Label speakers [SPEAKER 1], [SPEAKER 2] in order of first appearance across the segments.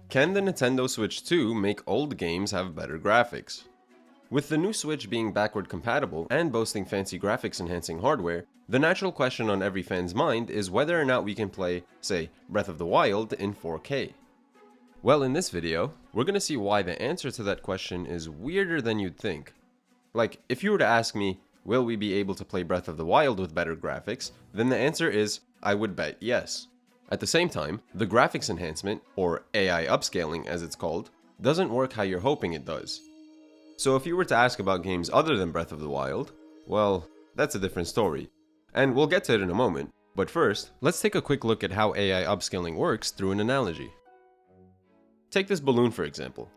[SPEAKER 1] Can the Nintendo Switch 2 make old games have better graphics? With the new Switch being backward compatible and boasting fancy graphics enhancing hardware, the natural question on every fan's mind is whether or not we can play, say, Breath of the Wild in 4K. Well, in this video, we're gonna see why the answer to that question is weirder than you'd think. Like, if you were to ask me, will we be able to play Breath of the Wild with better graphics, then the answer is, I would bet yes. At the same time, the graphics enhancement, or AI upscaling as it's called, doesn't work how you're hoping it does. So if you were to ask about games other than Breath of the Wild, well, that's a different story. And we'll get to it in a moment, but first, let's take a quick look at how AI upscaling works through an analogy. Take this balloon for example.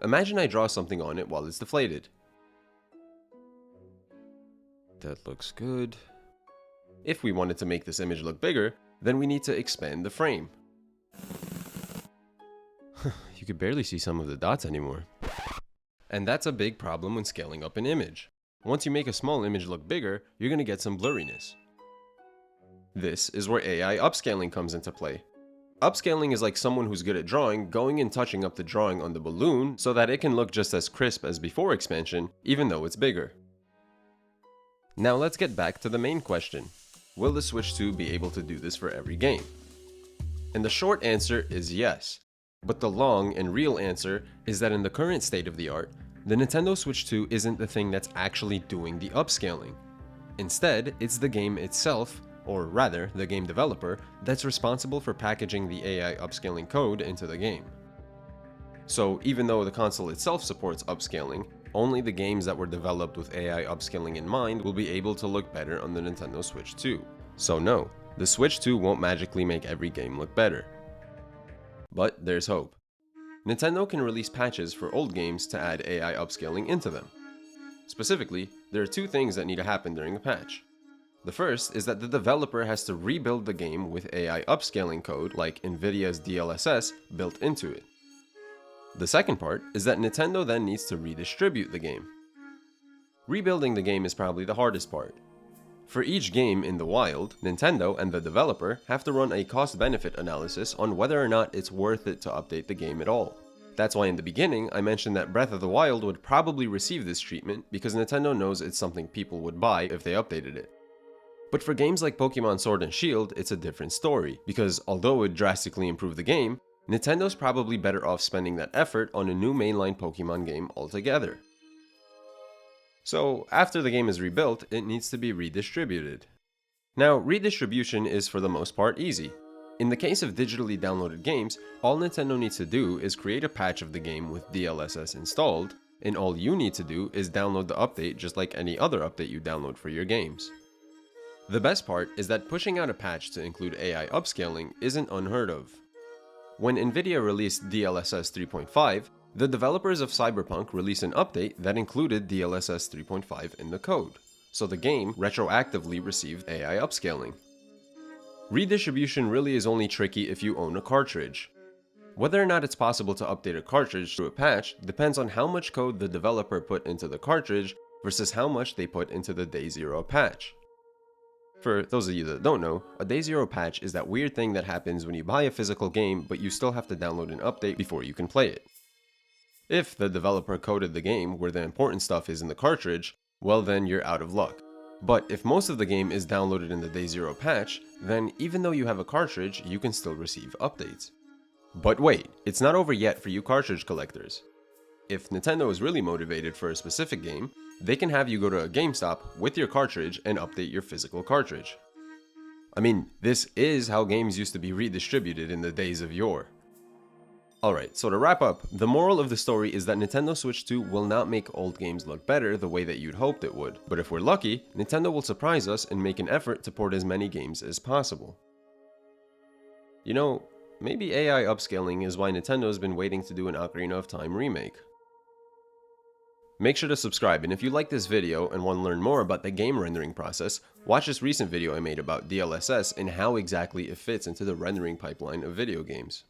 [SPEAKER 1] Imagine I draw something on it while it's deflated. That looks good. If we wanted to make this image look bigger, then we need to expand the frame. You could barely see some of the dots anymore. And that's a big problem when scaling up an image. Once you make a small image look bigger, you're going to get some blurriness. This is where AI upscaling comes into play. Upscaling is like someone who's good at drawing going and touching up the drawing on the balloon so that it can look just as crisp as before expansion, even though it's bigger. Now let's get back to the main question. Will the Switch 2 be able to do this for every game? And the short answer is yes. But the long and real answer is that in the current state of the art, the Nintendo Switch 2 isn't the thing that's actually doing the upscaling. Instead, it's the game itself, or rather, the game developer, that's responsible for packaging the AI upscaling code into the game. So even though the console itself supports upscaling, only the games that were developed with AI upscaling in mind will be able to look better on the Nintendo Switch 2. So no, the Switch 2 won't magically make every game look better. But there's hope. Nintendo can release patches for old games to add AI upscaling into them. Specifically, there are two things that need to happen during a patch. The first is that the developer has to rebuild the game with AI upscaling code like Nvidia's dlss built into it. The second part is that Nintendo then needs to redistribute the game. Rebuilding the game is probably the hardest part. For each game in the wild, Nintendo and the developer have to run a cost-benefit analysis on whether or not it's worth it to update the game at all. That's why in the beginning I mentioned that Breath of the Wild would probably receive this treatment because Nintendo knows it's something people would buy if they updated it. But for games like Pokemon Sword and Shield, it's a different story, because although it would drastically improve the game, Nintendo's probably better off spending that effort on a new mainline Pokemon game altogether. So, after the game is rebuilt, it needs to be redistributed. Now, redistribution is for the most part easy. In the case of digitally downloaded games, all Nintendo needs to do is create a patch of the game with dlss installed, and all you need to do is download the update just like any other update you download for your games. The best part is that pushing out a patch to include AI upscaling isn't unheard of. When Nvidia released dlss 3.5, the developers of Cyberpunk released an update that included dlss 3.5 in the code, so the game retroactively received AI upscaling. Redistribution really is only tricky if you own a cartridge. Whether or not it's possible to update a cartridge through a patch depends on how much code the developer put into the cartridge versus how much they put into the Day Zero patch. For those of you that don't know, a Day Zero patch is that weird thing that happens when you buy a physical game but you still have to download an update before you can play it. If the developer coded the game where the important stuff is in the cartridge, well then you're out of luck. But if most of the game is downloaded in the Day Zero patch, then even though you have a cartridge, you can still receive updates. But wait, it's not over yet for you cartridge collectors. If Nintendo is really motivated for a specific game, they can have you go to a GameStop with your cartridge and update your physical cartridge. I mean, this is how games used to be redistributed in the days of yore. Alright, so to wrap up, the moral of the story is that Nintendo Switch 2 will not make old games look better the way that you'd hoped it would, but if we're lucky, Nintendo will surprise us and make an effort to port as many games as possible. You know, maybe AI upscaling is why Nintendo's been waiting to do an Ocarina of Time remake. Make sure to subscribe, and if you like this video and want to learn more about the game rendering process, watch this recent video I made about DLSS and how exactly it fits into the rendering pipeline of video games.